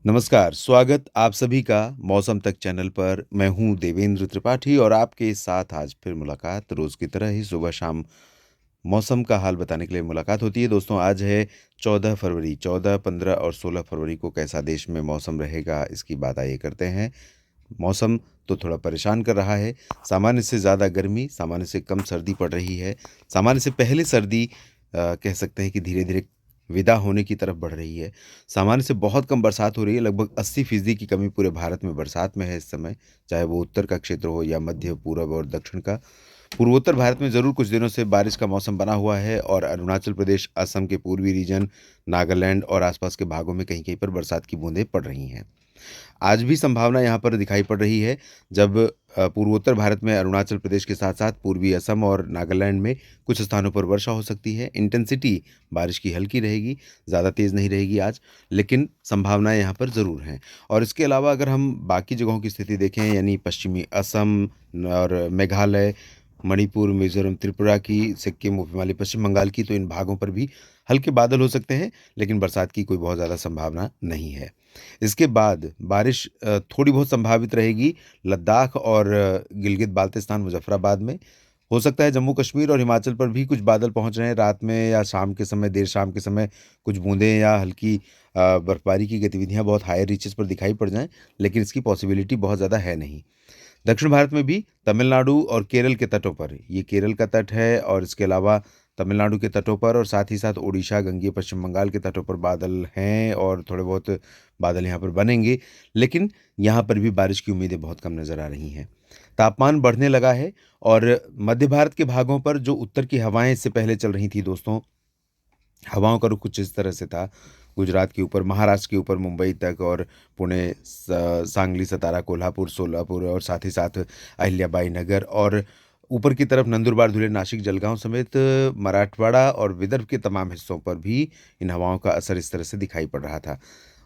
नमस्कार, स्वागत आप सभी का मौसम तक चैनल पर। मैं हूँ देवेंद्र त्रिपाठी और आपके साथ आज फिर मुलाकात रोज़ की तरह ही सुबह-शाम मौसम का हाल बताने के लिए मुलाकात होती है। दोस्तों आज है 14 फरवरी, 14, 15 और 16 फरवरी को कैसा देश में मौसम रहेगा इसकी बात आइए करते हैं। मौसम तो थोड़ा परेशान कर रहा है, सामान्य से ज़्यादा गर्मी, सामान्य से कम सर्दी पड़ रही है, सामान्य से पहले सर्दी कह सकते हैं कि धीरे-धीरे विदा होने की तरफ बढ़ रही है। सामान्य से बहुत कम बरसात हो रही है, लगभग 80% की कमी पूरे भारत में बरसात में है इस समय, चाहे वो उत्तर का क्षेत्र हो या मध्य, पूरब और दक्षिण का। पूर्वोत्तर भारत में ज़रूर कुछ दिनों से बारिश का मौसम बना हुआ है और अरुणाचल प्रदेश, असम के पूर्वी रीजन, नागालैंड और आसपास के भागों में कहीं-कहीं पर बरसात की बूंदें पड़ रही हैं। आज भी संभावना यहाँ पर दिखाई पड़ रही है जब पूर्वोत्तर भारत में अरुणाचल प्रदेश के साथ-साथ पूर्वी असम और नागालैंड में कुछ स्थानों पर वर्षा हो सकती है। इंटेंसिटी बारिश की हल्की रहेगी, ज़्यादा तेज़ नहीं रहेगी आज, लेकिन संभावनाएँ यहाँ पर ज़रूर हैं। और इसके अलावा अगर हम बाकी जगहों की स्थिति देखें यानी पश्चिमी असम और मेघालय, मणिपुर, मिज़ोरम, त्रिपुरा की, सिक्किम, उपहिमालय पश्चिम बंगाल की, तो इन भागों पर भी हल्के बादल हो सकते हैं, लेकिन बरसात की कोई बहुत ज़्यादा संभावना नहीं है। इसके बाद बारिश थोड़ी बहुत संभावित रहेगी लद्दाख और गिलगित-बाल्तिस्तान, मुज़फ़्फ़राबाद में। हो सकता है जम्मू कश्मीर और हिमाचल पर भी कुछ बादल पहुँच रहे हैं रात में या शाम के समय, देर शाम के समय कुछ बूँदें या हल्की बर्फ़बारी की गतिविधियाँ बहुत हायर रीचेज़ पर दिखाई पड़ जाएँ, लेकिन इसकी पॉसिबिलिटी बहुत ज़्यादा है नहीं। दक्षिण भारत में भी तमिलनाडु और केरल के तटों पर, ये केरल का तट है और इसके अलावा तमिलनाडु के तटों पर और साथ ही साथ ओडिशा, गंगेय पश्चिम बंगाल के तटों पर बादल हैं और थोड़े बहुत बादल यहाँ पर बनेंगे, लेकिन यहाँ पर भी बारिश की उम्मीदें बहुत कम नज़र आ रही हैं। तापमान बढ़ने लगा है और मध्य भारत के भागों पर जो उत्तर की हवाएँ इससे पहले चल रही थी दोस्तों, हवाओं का रुख कुछ इस तरह से था, गुजरात के ऊपर, महाराष्ट्र के ऊपर मुंबई तक और पुणे, सांगली, सतारा, कोल्हापुर, सोलापुर और साथ ही साथ अहिल्याबाई नगर और ऊपर की तरफ नंदुरबार, धुले, नासिक, जलगांव समेत मराठवाड़ा और विदर्भ के तमाम हिस्सों पर भी इन हवाओं का असर इस तरह से दिखाई पड़ रहा था।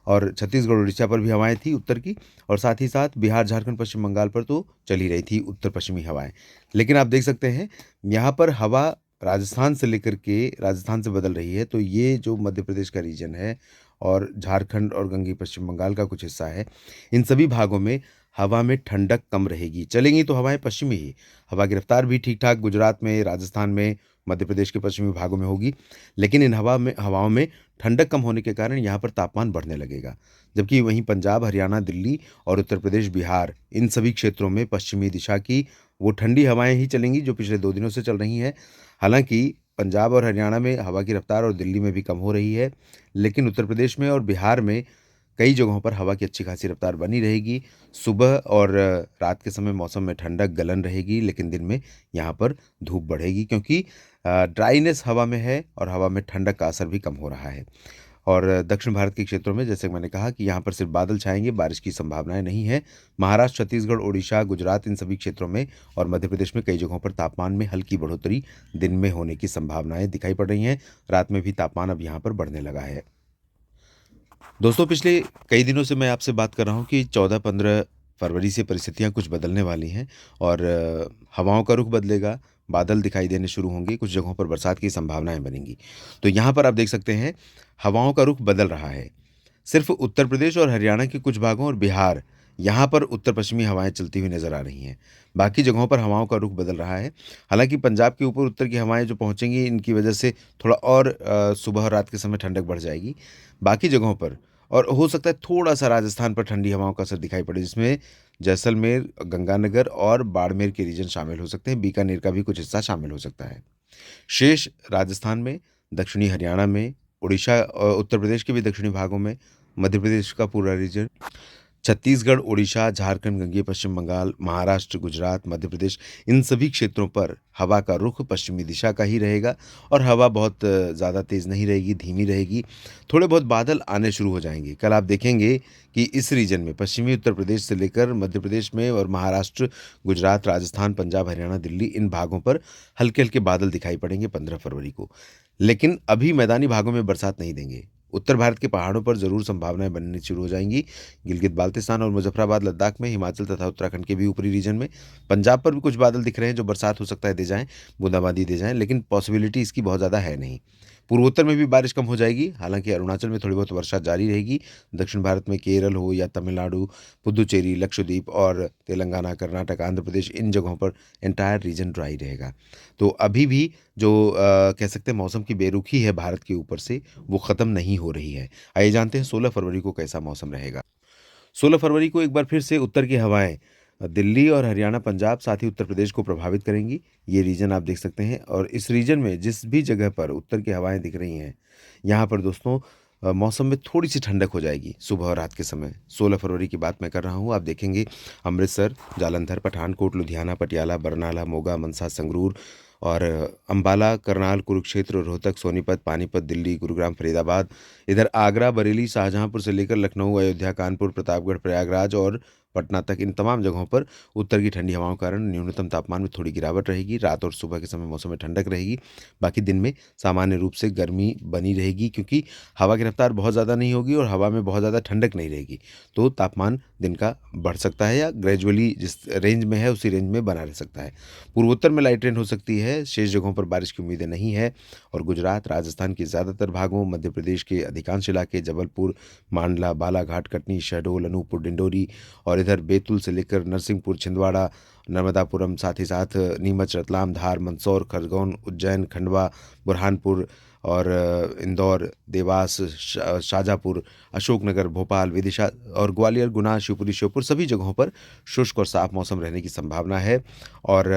और छत्तीसगढ़, उड़ीसा पर भी हवाएँ थी उत्तर की और साथ ही साथ बिहार, झारखंड, पश्चिम बंगाल पर तो चल ही रही थी उत्तर-पश्चिमी हवाएँ। लेकिन आप देख सकते हैं, यहाँ पर हवा राजस्थान से लेकर के राजस्थान से बदल रही है, तो ये जो मध्य प्रदेश का रीजन है और झारखंड और गंगेय पश्चिम बंगाल का कुछ हिस्सा है, इन सभी भागों में हवा में ठंडक कम रहेगी। चलेंगी तो हवाएँ पश्चिमी ही, हवा की रफ्तार भी ठीक-ठाक गुजरात में, राजस्थान में, मध्य प्रदेश के पश्चिमी भागों में होगी, लेकिन इन हवाओं में ठंडक कम होने के कारण यहाँ पर तापमान बढ़ने लगेगा। जबकि वहीं पंजाब, हरियाणा, दिल्ली और उत्तर प्रदेश, बिहार, इन सभी क्षेत्रों में पश्चिमी दिशा की वो ठंडी हवाएँ ही चलेंगी जो पिछले 2 दिनों से चल रही हैं। हालाँकि पंजाब और हरियाणा में हवा की रफ्तार और दिल्ली में भी कम हो रही है, लेकिन उत्तर प्रदेश में और बिहार में कई जगहों पर हवा की अच्छी खासी रफ्तार बनी रहेगी। सुबह और रात के समय मौसम में ठंडक, गलन रहेगी, लेकिन दिन में यहाँ पर धूप बढ़ेगी क्योंकि ड्राइनेस हवा में है और हवा में ठंडक का असर भी कम हो रहा है। और दक्षिण भारत के क्षेत्रों में जैसे मैंने कहा कि यहाँ पर सिर्फ बादल छाएँगे, बारिश की संभावनाएँ नहीं है। महाराष्ट्र, छत्तीसगढ़, ओडिशा, गुजरात इन सभी क्षेत्रों में और मध्य प्रदेश में कई जगहों पर तापमान में हल्की बढ़ोतरी दिन में होने की संभावनाएँ दिखाई पड़ रही हैं। रात में भी तापमान अब यहाँ पर बढ़ने लगा है। दोस्तों पिछले कई दिनों से मैं आपसे बात कर रहा हूँ कि 14-15 फरवरी से परिस्थितियाँ कुछ बदलने वाली हैं और हवाओं का रुख बदलेगा, बादल दिखाई देने शुरू होंगे, कुछ जगहों पर बरसात की संभावनाएँ बनेंगी। तो यहाँ पर आप देख सकते हैं, हवाओं का रुख बदल रहा है। सिर्फ़ उत्तर प्रदेश और हरियाणा के कुछ भागों और बिहार, यहाँ पर उत्तर-पश्चिमी हवाएँ चलती हुई नज़र आ रही हैं। बाकी जगहों पर हवाओं का रुख बदल रहा है। हालाँकि पंजाब के ऊपर उत्तर की हवाएँ जो पहुँचेंगी, इनकी वजह से थोड़ा और सुबह और रात के समय ठंडक बढ़ जाएगी। बाकी जगहों पर और हो सकता है थोड़ा-सा राजस्थान पर ठंडी हवाओं का असर दिखाई पड़े, जिसमें जैसलमेर, गंगानगर और बाड़मेर के रीजन शामिल हो सकते हैं, बीकानेर का भी कुछ हिस्सा शामिल हो सकता है। शेष राजस्थान में, दक्षिणी हरियाणा में, उड़ीसा उत्तर प्रदेश के भी दक्षिणी भागों में, मध्य प्रदेश का पूरा रीजन, छत्तीसगढ़, ओडिशा, झारखंड, गंगेय पश्चिम बंगाल, महाराष्ट्र, गुजरात, मध्य प्रदेश इन सभी क्षेत्रों पर हवा का रुख पश्चिमी दिशा का ही रहेगा और हवा बहुत ज़्यादा तेज़ नहीं रहेगी, धीमी रहेगी। थोड़े बहुत बादल आने शुरू हो जाएँगे। कल आप देखेंगे कि इस रीजन में पश्चिमी उत्तर प्रदेश से लेकर मध्य प्रदेश में और महाराष्ट्र, गुजरात, राजस्थान, पंजाब, हरियाणा, दिल्ली इन भागों पर हल्के-हल्के बादल दिखाई पड़ेंगे 15 फरवरी को। लेकिन अभी मैदानी भागों में बरसात नहीं देंगे। उत्तर भारत के पहाड़ों पर ज़रूर संभावनाएँ बननी शुरू हो जाएँगी। गिलगित-बाल्तिस्तान और मुज़फ़्फ़राबाद, लद्दाख में, हिमाचल तथा उत्तराखंड के भी ऊपरी रीजन में, पंजाब पर भी कुछ बादल दिख रहे हैं जो बरसात हो सकता है दे जाएँ, बूंदाबांदी दे जाएँ, लेकिन पॉसिबिलिटी इसकी बहुत ज़्यादा है नहीं। पूर्वोत्तर में भी बारिश कम हो जाएगी, हालांकि अरुणाचल में थोड़ी बहुत वर्षा जारी रहेगी। दक्षिण भारत में केरल हो या तमिलनाडु, पुदुचेरी, लक्षद्वीप और तेलंगाना, कर्नाटक, आंध्र प्रदेश, इन जगहों पर एंटायर रीजन ड्राई रहेगा। तो अभी भी जो कह सकते हैं मौसम की बेरुखी है भारत के ऊपर से, वो ख़त्म नहीं हो रही है। आइए जानते हैं 16 फरवरी को कैसा मौसम रहेगा। 16 फरवरी को एक बार फिर से उत्तर की हवाएं दिल्ली और हरियाणा, पंजाब, साथ ही उत्तर प्रदेश को प्रभावित करेंगी। ये रीजन आप देख सकते हैं, और इस रीजन में जिस भी जगह पर उत्तर की हवाएं दिख रही हैं, यहाँ पर दोस्तों मौसम में थोड़ी सी ठंडक हो जाएगी सुबह और रात के समय। 16 फरवरी की बात मैं कर रहा हूँ। आप देखेंगे अमृतसर, जालंधर, पठानकोट, लुधियाना, पटियाला, बरनाला, मोगा, मनसा, संगरूर और अम्बाला, करनाल, कुरुक्षेत्र, रोहतक, सोनीपत, पानीपत, दिल्ली, गुरुग्राम, फरीदाबाद, इधर आगरा, बरेली, शाहजहांपुर से लेकर लखनऊ, अयोध्या, कानपुर, प्रतापगढ़, प्रयागराज और पटना तक, इन तमाम जगहों पर उत्तर की ठंडी हवाओं के कारण न्यूनतम तापमान में थोड़ी गिरावट रहेगी। रात और सुबह के समय मौसम में ठंडक रहेगी। बाकी दिन में सामान्य रूप से गर्मी बनी रहेगी, क्योंकि हवा की रफ्तार बहुत ज़्यादा नहीं होगी और हवा में बहुत ज़्यादा ठंडक नहीं रहेगी। तो तापमान दिन का बढ़ सकता है या ग्रेजुअली जिस रेंज में है उसी रेंज में बना रह सकता है। पूर्वोत्तर में लाइट रेन हो सकती है, शेष जगहों पर बारिश की उम्मीदें नहीं है। और गुजरात, राजस्थान के ज़्यादातर भागों, मध्य प्रदेश के अधिकांश इलाके, जबलपुर, मांडला, बालाघाट, कटनी, शहडोल, अनूपपुर, डिंडोरी और इधर बैतूल से लेकर नरसिंहपुर, छिंदवाड़ा, नर्मदापुरम, साथ ही साथ नीमच, रतलाम, धार, मंदसौर, खरगोन, उज्जैन, खंडवा, बुरहानपुर और इंदौर, देवास, शाजापुर, अशोकनगर, भोपाल, विदिशा और ग्वालियर, गुना, शिवपुरी, श्योपुर, सभी जगहों पर शुष्क और साफ मौसम रहने की संभावना है और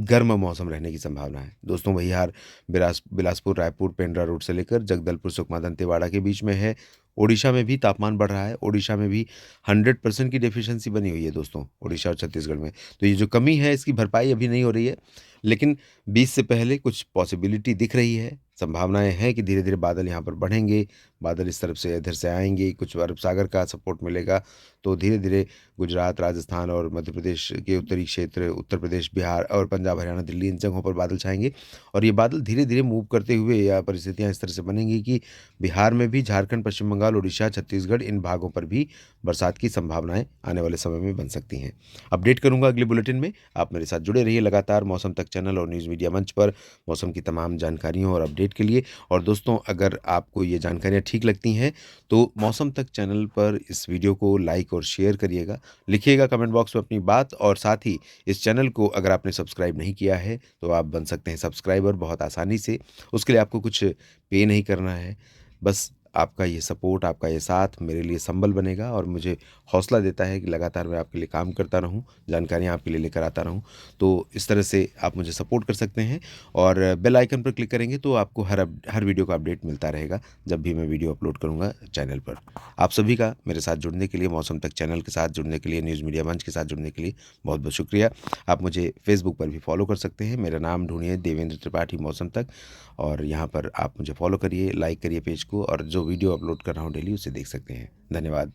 गर्म मौसम रहने की संभावना है। दोस्तों वही हार बिलासपुर, रायपुर, पेंड्रा रोड से लेकर जगदलपुर, सुकमा, दंतेवाड़ा के बीच में है। ओडिशा में भी तापमान बढ़ रहा है। ओडिशा में भी 100% की डेफिशिएंसी बनी हुई है दोस्तों, ओडिशा और छत्तीसगढ़ में। तो ये जो कमी है इसकी भरपाई अभी नहीं हो रही है, लेकिन 20 से पहले कुछ पॉसिबिलिटी दिख रही है। संभावनाएं हैं कि धीरे धीरे बादल यहाँ पर बढ़ेंगे, बादल इस तरफ से इधर से आएंगे, कुछ अरब सागर का सपोर्ट मिलेगा, तो धीरे धीरे गुजरात, राजस्थान और मध्य प्रदेश के उत्तरी क्षेत्र, उत्तर प्रदेश, बिहार और पंजाब, हरियाणा, दिल्ली, इन जगहों पर बादल छाएंगे। और ये बादल धीरे धीरे मूव करते हुए या परिस्थितियाँ इस तरह से बनेंगी कि बिहार में भी, झारखंड, पश्चिम बंगाल, उड़ीसा, छत्तीसगढ़, इन भागों पर भी बरसात की संभावनाएं आने वाले समय में बन सकती हैं। अपडेट करूंगा अगले बुलेटिन में। आप मेरे साथ जुड़े रहिए लगातार मौसम तक चैनल और न्यूज़ मीडिया मंच पर मौसम की तमाम जानकारियों और अपडेट के लिए। और दोस्तों अगर आपको ये जानकारियाँ ठीक लगती हैं तो मौसम तक चैनल पर इस वीडियो को लाइक और शेयर करिएगा, लिखिएगा कमेंट बॉक्स में अपनी बात, और साथ ही इस चैनल को अगर आपने सब्सक्राइब नहीं किया है तो आप बन सकते हैं सब्सक्राइबर बहुत आसानी से। उसके लिए आपको कुछ पे नहीं करना है, बस आपका ये सपोर्ट, आपका ये साथ मेरे लिए संबल बनेगा और मुझे हौसला देता है कि लगातार मैं आपके लिए काम करता रहूं, जानकारियां आपके लिए लेकर आता रहूं। तो इस तरह से आप मुझे सपोर्ट कर सकते हैं और बेल आइकन पर क्लिक करेंगे तो आपको हर वीडियो का अपडेट मिलता रहेगा जब भी मैं वीडियो अपलोड करूंगा चैनल पर। आप सभी का मेरे साथ जुड़ने के लिए, मौसम तक चैनल के साथ जुड़ने के लिए, न्यूज़ मीडिया मंच के साथ जुड़ने के लिए बहुत बहुत शुक्रिया। आप मुझे फेसबुक पर भी फॉलो कर सकते हैं, मेरा नाम ढूंढिए देवेंद्र त्रिपाठी मौसम तक, और यहाँ पर आप मुझे फॉलो करिए, लाइक करिए पेज को, और जो वीडियो अपलोड कर रहा हूँ डेली उसे देख सकते हैं। धन्यवाद।